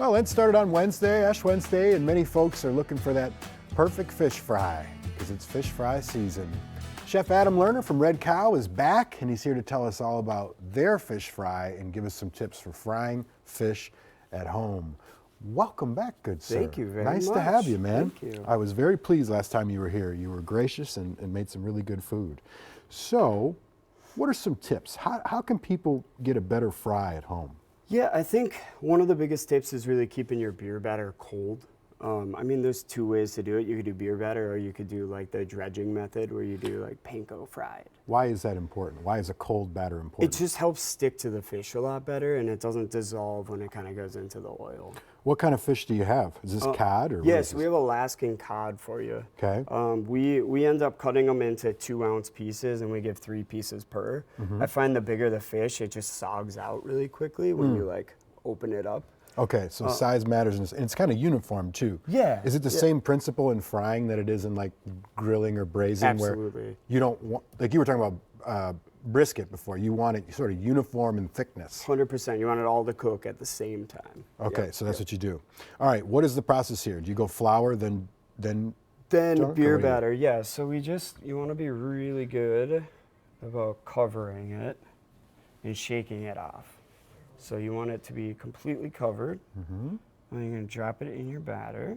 Well, Lent started on Wednesday, Ash Wednesday, and many folks are looking for that perfect fish fry because it's fish fry season. Chef Adam Lerner from Red Cow is back, and he's here to tell us all about their fish fry and give us some tips for frying fish at home. Welcome back, good sir. Thank you very much. Nice to have you, man. Thank you. I was very pleased last time you were here. You were gracious and made some really good food. So, what are some tips? How can people get a better fry at home? Yeah, I think one of the biggest tips is really keeping your beer batter cold. I mean, there's two ways to do it. You could do beer batter, or you could do like the dredging method where you do like panko fried. Why is that important? Why is a cold batter important? It just helps stick to the fish a lot better, and it doesn't dissolve when it kind of goes into the oil. What kind of fish do you have? Is this cod or what Yes, is we this? have Alaskan cod for you. Okay. We end up cutting them into 2-ounce pieces, and we give 3 pieces per. I find the bigger the fish, it just sogs out really quickly when you like open it up. Okay, so size matters, and it's kind of uniform too. Yeah, Is it the same principle in frying that it is in like grilling or braising? Absolutely. Where you don't want, like you were talking about brisket before, you want it sort of uniform in thickness. 100%. You want it all to cook at the same time. Okay, so that's what you do. All right, what is the process here? Do you go flour, then Then Dark, or beer what do you- batter, yeah. So you want to be really good about covering it and shaking it off. So you want it to be completely covered. And you're going to drop it in your batter.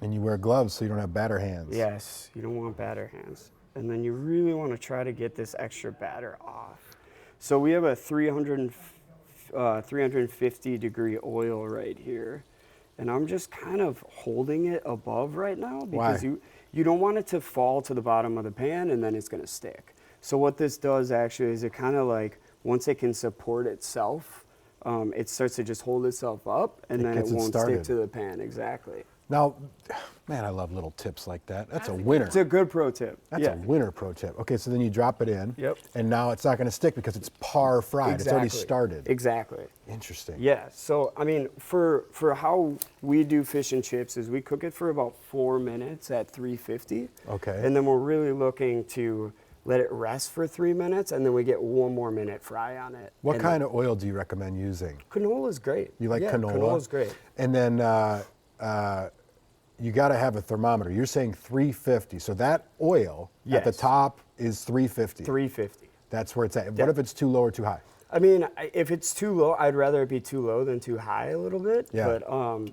and you wear gloves so you don't have batter hands? Yes, you don't want batter hands. And then you really want to try to get this extra batter off. So we have a 350 degree oil right here. And I'm just kind of holding it above right now because Why? you don't want it to fall to the bottom of the pan and then it's going to stick. So what this does actually is it kind of like, once it can support itself, it starts to just hold itself up and then it gets it won't started. stick to the pan. Exactly. Now, man, I love little tips like that. That's a winner. It's a good pro tip. That's yeah. a winner pro tip. Okay, so then you drop it in. Yep. And now it's not going to stick because it's par fried. It's already Exactly. started. Exactly. Interesting. Yeah. So I mean, for how we do fish and chips is we cook it for about 4 minutes at 350. Okay. And then we're really looking to let it rest for 3 minutes, and then we get 1 more minute fry on it. What And kind of oil do you recommend using? canola is great. You like yeah, canola? Canola's great. And then you got to have a thermometer. You're saying 350. So that oil at the Yes. top is 350. 350. That's where it's at. What if it's too low or too high? I mean, if it's too low, I'd rather it be too low than too high a little bit. Yeah. But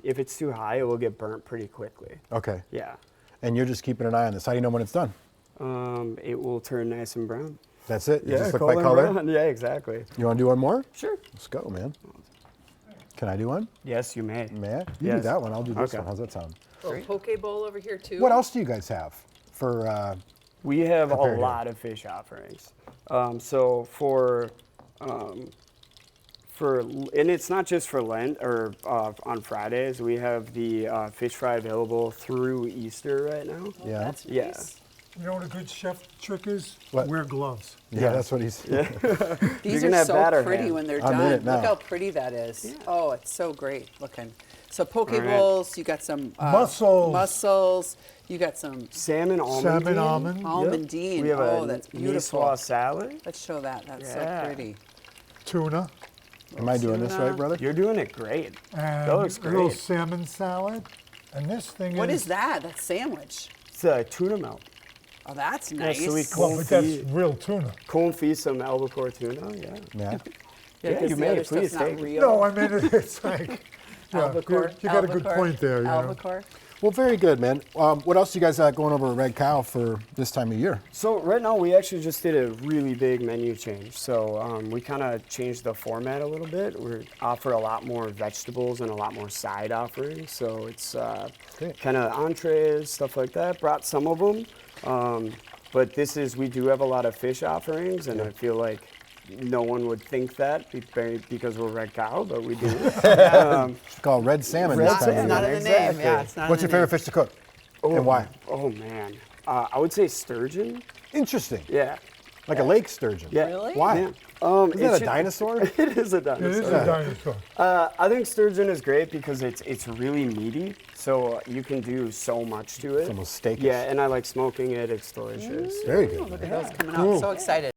if it's too high, it will get burnt pretty quickly. Okay. Yeah. And you're just keeping an eye on this. How do you know when it's done? It will turn nice and brown. That's it? You Yeah, just look by golden color? brown. Yeah, exactly. You want to do one more? Sure. Let's go, man. Can I do one? Yes, you may. Man, you do Yes. that one. I'll do this Okay. one. How's that sound? Little poke bowl over here too. What else do you guys have for? We have a Compared to- lot of fish offerings. So for and it's not just for Lent or on Fridays. We have the fish fry available through Easter right now. Yeah. That's Yeah. nice. You know what a good chef trick is? What? Wear gloves. Yeah, that's what he's. These can are have so batter pretty hand. when they're I'm in done. it now. Look how pretty that is. Oh, it's so great looking. So poke All right. bowls, you got some Mussels. mussels, you got some Salmon almond. Salmon almond. almondine. We have Oh, a that's beautiful. Niçoise salad. Let's show that. That's Yeah. so pretty. Tuna, Am I doing this Tuna. right, brother? You're doing it great. and That looks a little great. salmon salad. And this thing What is that? That's sandwich. It's a tuna melt. Oh, that's Yeah, nice. so we Well, but that's confit, real tuna. confit some albacore tuna. Yeah. Yeah. Yeah, 'cause you the may, other stuff's please not take it. real. No, I mean, it's like, yeah, Albacore. you got a good albacore, point there. You know. Albacore. Well, very good, man. What else you guys got going over at Red Cow for this time of year? So right now we actually just did a really big menu change. So we kind of changed the format a little bit. We offer a lot more vegetables and a lot more side offerings. So it's Great. kind of entrees, stuff like that. Brought some of them. But we do have a lot of fish offerings, and I feel like no one would think that because we're Red Cow, but we do. It's called red salmon Red this time of salmon. year. Not in the Exactly. name. Yeah, it's not What's in your the favorite fish to cook? And why? Oh man, I would say sturgeon. Interesting. Yeah. Like a lake sturgeon. Yeah. Really? Why? Yeah. Isn't that a dinosaur? It is a It dinosaur. is a dinosaur. I think sturgeon is great because it's really meaty, so you can do so much to it. It's almost steakish. Yeah, and I like smoking it. It's delicious. Very good. Look at those coming Cool. out. So excited.